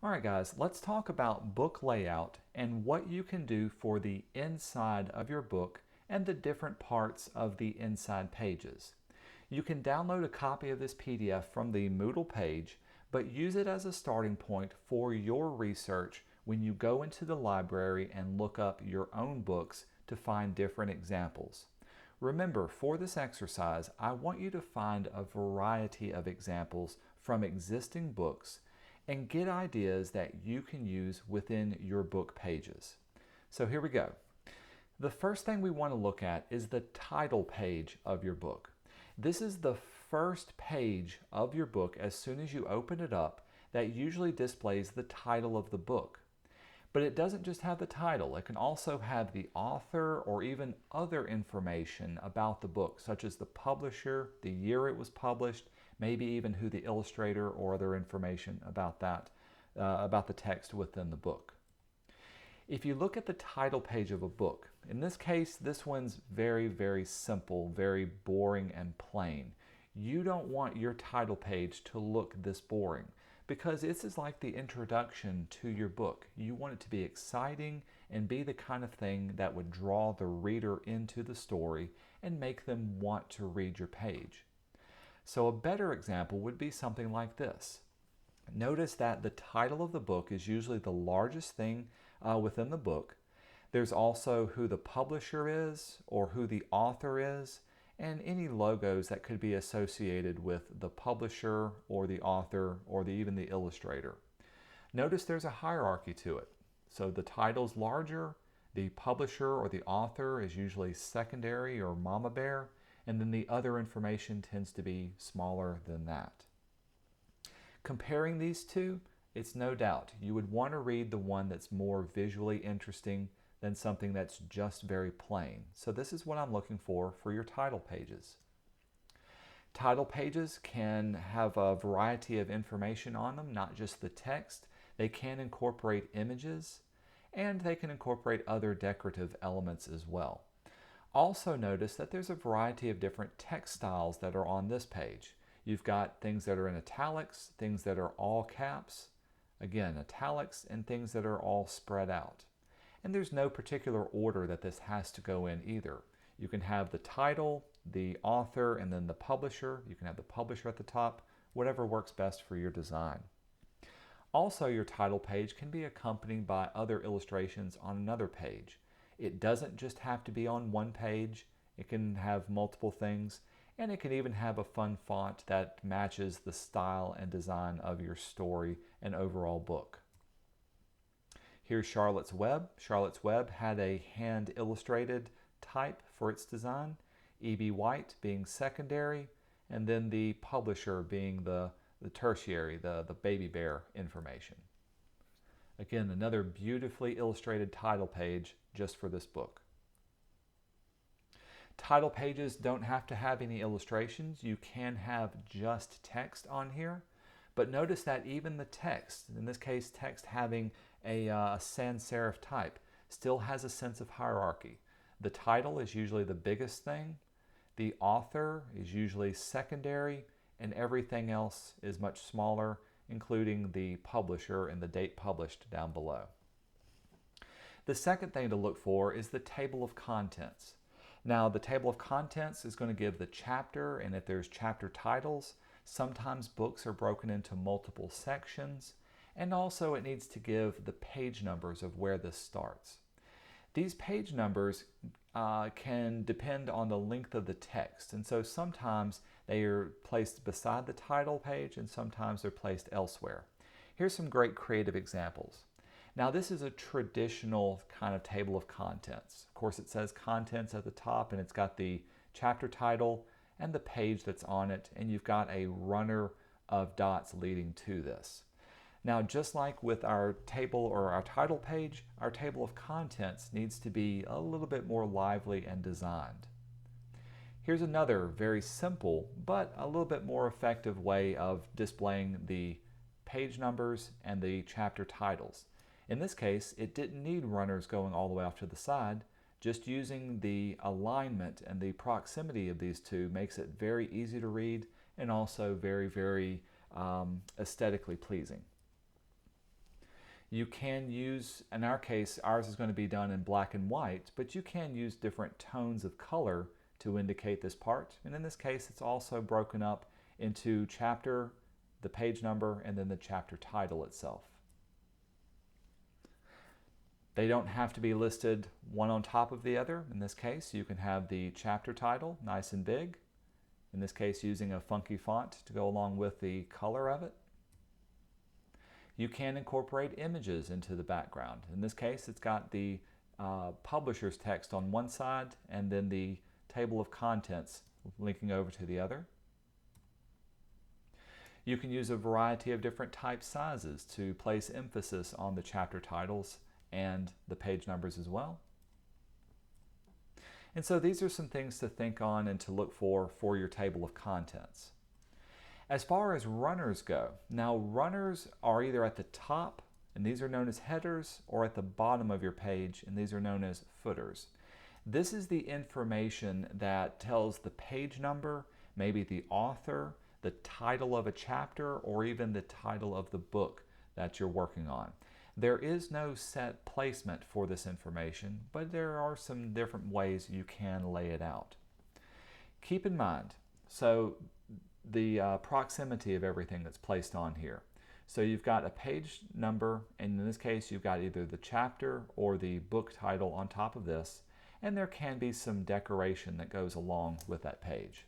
Alright guys, let's talk about book layout and what you can do for the inside of your book and the different parts of the inside pages. You can download a copy of this PDF from the Moodle page, but use it as a starting point for your research when you go into the library and look up your own books to find different examples. Remember, for this exercise, I want you to find a variety of examples from existing books and get ideas that you can use within your book pages. So here we go. The first thing we want to look at is the title page of your book. This is the first page of your book as soon as you open it up that usually displays the title of the book. But it doesn't just have the title, it can also have the author or even other information about the book, such as the publisher, the year it was published, maybe even who the illustrator or other information about that, about the text within the book. If you look at the title page of a book, in this case, this one's very simple, very boring and plain. You don't want your title page to look this boring because this is like the introduction to your book. You want it to be exciting and be the kind of thing that would draw the reader into the story and make them want to read your page. So a better example would be something like this. Notice that the title of the book is usually the largest thing within the book. There's also who the publisher is or who the author is, and any logos that could be associated with the publisher or the author or even the illustrator. Notice there's a hierarchy to it. So the title's larger, the publisher or the author is usually secondary or mama bear, and then the other information tends to be smaller than that. Comparing these two, it's no doubt you would want to read the one that's more visually interesting than something that's just very plain. So this is what I'm looking for your title pages. Title pages can have a variety of information on them, not just the text. They can incorporate images, and they can incorporate other decorative elements as well. Also notice that there's a variety of different text styles that are on this page. You've got things that are in italics, things that are all caps, again italics, and things that are all spread out. And there's no particular order that this has to go in either. You can have the title, the author, and then the publisher. You can have the publisher at the top, whatever works best for your design. Also, your title page can be accompanied by other illustrations on another page. It doesn't just have to be on one page. It can have multiple things, and it can even have a fun font that matches the style and design of your story and overall book. Here's Charlotte's Web. Charlotte's Web had a hand illustrated type for its design, E.B. White being secondary, and then the publisher being the tertiary, the baby bear information. Again, another beautifully illustrated title page just for this book. Title pages don't have to have any illustrations. You can have just text on here, but notice that even the text, in this case text having a sans serif type, still has a sense of hierarchy. The title is usually the biggest thing, the author is usually secondary, and everything else is much smaller, including the publisher and the date published down below. The second thing to look for is the table of contents. Now, the table of contents is going to give the chapter, and if there's chapter titles, sometimes books are broken into multiple sections, and also it needs to give the page numbers of where this starts. These page numbers can depend on the length of the text, and so sometimes they are placed beside the title page and sometimes they're placed elsewhere. Here's some great creative examples. Now this is a traditional kind of table of contents. Of course it says contents at the top and it's got the chapter title and the page that's on it, and you've got a runner of dots leading to this. Now just like with our table or our title page, our table of contents needs to be a little bit more lively and designed. Here's another very simple but a little bit more effective way of displaying the page numbers and the chapter titles. In this case, it didn't need runners going all the way off to the side. Just using the alignment and the proximity of these two makes it very easy to read and also very aesthetically pleasing. You can use, in our case, ours is going to be done in black and white, but you can use different tones of color to indicate this part. And in this case, it's also broken up into chapter, the page number, and then the chapter title itself. They don't have to be listed one on top of the other. In this case, you can have the chapter title nice and big, in this case using a funky font to go along with the color of it. You can incorporate images into the background. In this case, it's got the publisher's text on one side and then the table of contents linking over to the other. You can use a variety of different type sizes to place emphasis on the chapter titles and the page numbers as well. And so these are some things to think on and to look for your table of contents. As far as runners go, now runners are either at the top, and these are known as headers, or at the bottom of your page, and these are known as footers. This is the information that tells the page number, maybe the author, the title of a chapter, or even the title of the book that you're working on. There is no set placement for this information, but there are some different ways you can lay it out. Keep in mind, so the proximity of everything that's placed on here. So you've got a page number, and in this case you've got either the chapter or the book title on top of this, and there can be some decoration that goes along with that page.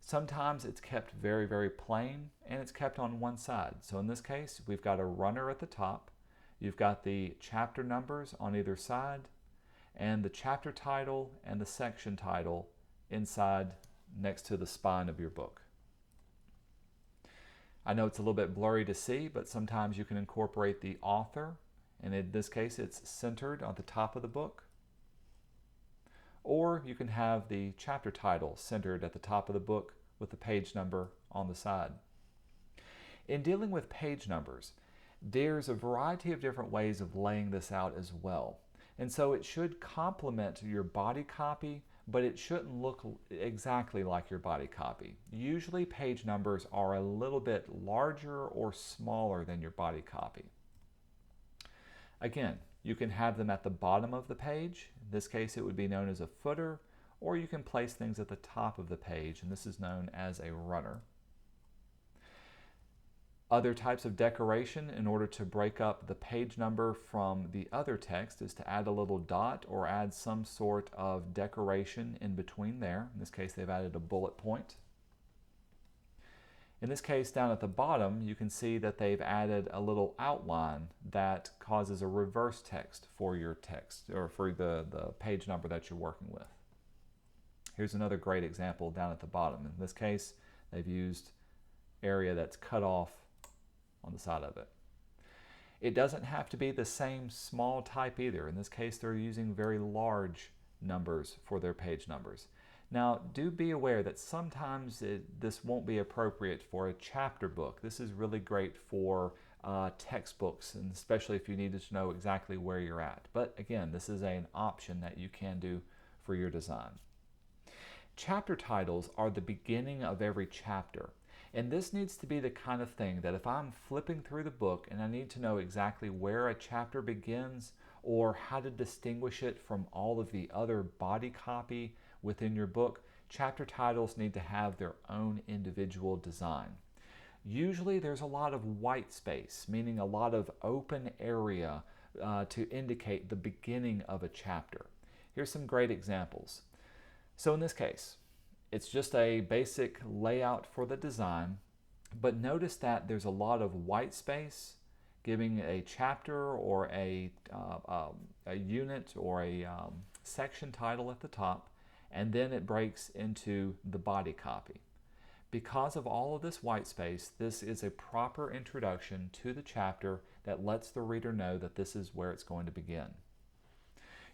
Sometimes it's kept very, very plain, and it's kept on one side. So in this case, we've got a runner at the top, you've got the chapter numbers on either side, and the chapter title and the section title inside next to the spine of your book. I know it's a little bit blurry to see, but sometimes you can incorporate the author, and in this case it's centered on the top of the book. Or you can have the chapter title centered at the top of the book with the page number on the side. In dealing with page numbers, there's a variety of different ways of laying this out as well. And so it should complement your body copy, but it shouldn't look exactly like your body copy. Usually page numbers are a little bit larger or smaller than your body copy. Again, you can have them at the bottom of the page. In this case, it would be known as a footer, or you can place things at the top of the page, and this is known as a runner. Other types of decoration in order to break up the page number from the other text is to add a little dot or add some sort of decoration in between there. In this case, they've added a bullet point. In this case, down at the bottom, you can see that they've added a little outline that causes a reverse text for your text, or for the page number that you're working with. Here's another great example down at the bottom. In this case, they've used area that's cut off on the side of it. It doesn't have to be the same small type either. In this case, they're using very large numbers for their page numbers. Now, do be aware that sometimes this won't be appropriate for a chapter book. This is really great for textbooks, and especially if you needed to know exactly where you're at. But again, this is an option that you can do for your design. Chapter titles are the beginning of every chapter. And this needs to be the kind of thing that if I'm flipping through the book and I need to know exactly where a chapter begins or how to distinguish it from all of the other body copy within your book, chapter titles need to have their own individual design. Usually there's a lot of white space, meaning a lot of open area to indicate the beginning of a chapter. Here's some great examples. So in this case, it's just a basic layout for the design, but notice that there's a lot of white space giving a chapter or a unit or a section title at the top, and then it breaks into the body copy. Because of all of this white space, this is a proper introduction to the chapter that lets the reader know that this is where it's going to begin.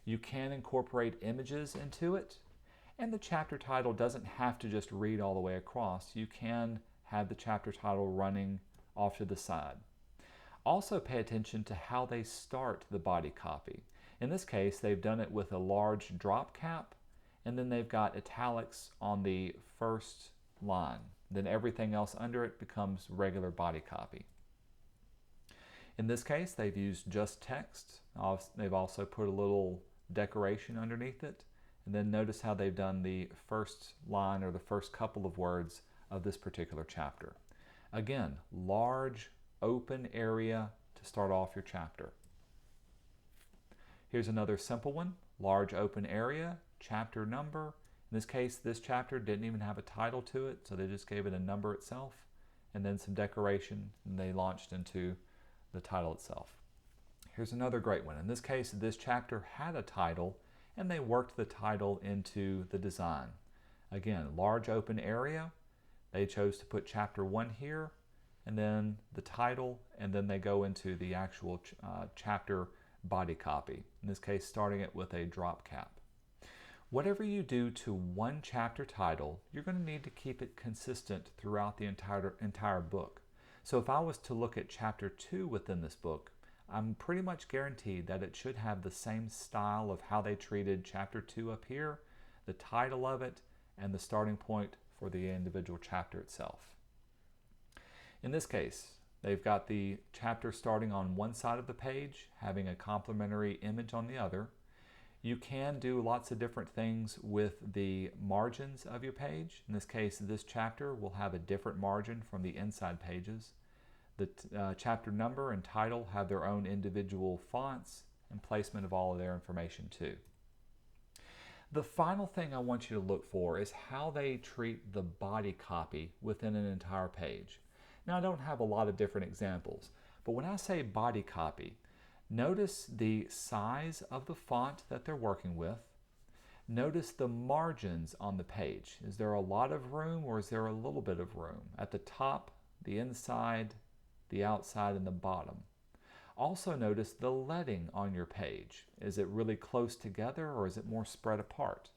You can incorporate images into it, and the chapter title doesn't have to just read all the way across. You can have the chapter title running off to the side. Also pay attention to how they start the body copy. In this case, they've done it with a large drop cap, and then they've got italics on the first line. Then everything else under it becomes regular body copy. In this case, they've used just text. They've also put a little decoration underneath it. And then notice how they've done the first line or the first couple of words of this particular chapter. Again, large open area to start off your chapter. Here's another simple one, large open area, chapter number. In this case, this chapter didn't even have a title to it, so they just gave it a number itself, and then some decoration, and they launched into the title itself. Here's another great one. In this case, this chapter had a title, and they worked the title into the design. Again, large open area. They chose to put chapter 1 here, and then the title, and then they go into the actual chapter body copy. In this case, starting it with a drop cap. Whatever you do to one chapter title, you're going to need to keep it consistent throughout the entire book. So if I was to look at chapter 2 within this book, I'm pretty much guaranteed that it should have the same style of how they treated chapter 2 up here, the title of it, and the starting point for the individual chapter itself. In this case, they've got the chapter starting on one side of the page, having a complementary image on the other. You can do lots of different things with the margins of your page. In this case, this chapter will have a different margin from the inside pages. The chapter number and title have their own individual fonts and placement of all of their information too. The final thing I want you to look for is how they treat the body copy within an entire page. Now, I don't have a lot of different examples, but when I say body copy, notice the size of the font that they're working with. Notice the margins on the page. Is there a lot of room or is there a little bit of room? At the top, the inside, the outside, and the bottom. Also notice the leading on your page. Is it really close together or is it more spread apart?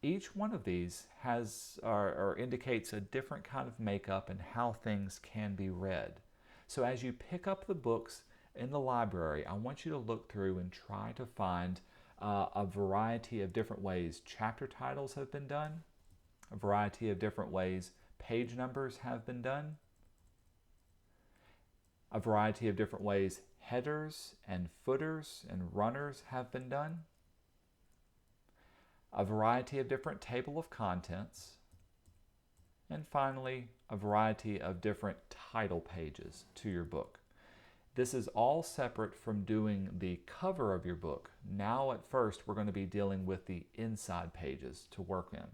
Each one of these has or indicates a different kind of makeup and how things can be read. So as you pick up the books in the library, I want you to look through and try to find a variety of different ways chapter titles have been done, a variety of different ways page numbers have been done, a variety of different ways headers and footers and runners have been done, a variety of different table of contents, and finally, a variety of different title pages to your book. This is all separate from doing the cover of your book. Now at first, we're going to be dealing with the inside pages to work in.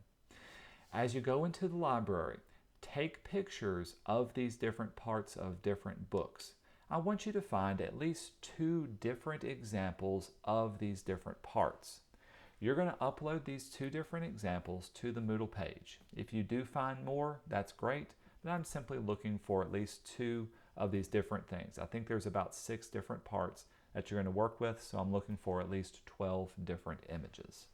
As you go into the library, take pictures of these different parts of different books. I want you to find at least 2 different examples of these different parts. You're going to upload these 2 different examples to the Moodle page. If you do find more, that's great, but I'm simply looking for at least 2 of these different things. I think there's about 6 different parts that you're going to work with, so I'm looking for at least 12 different images.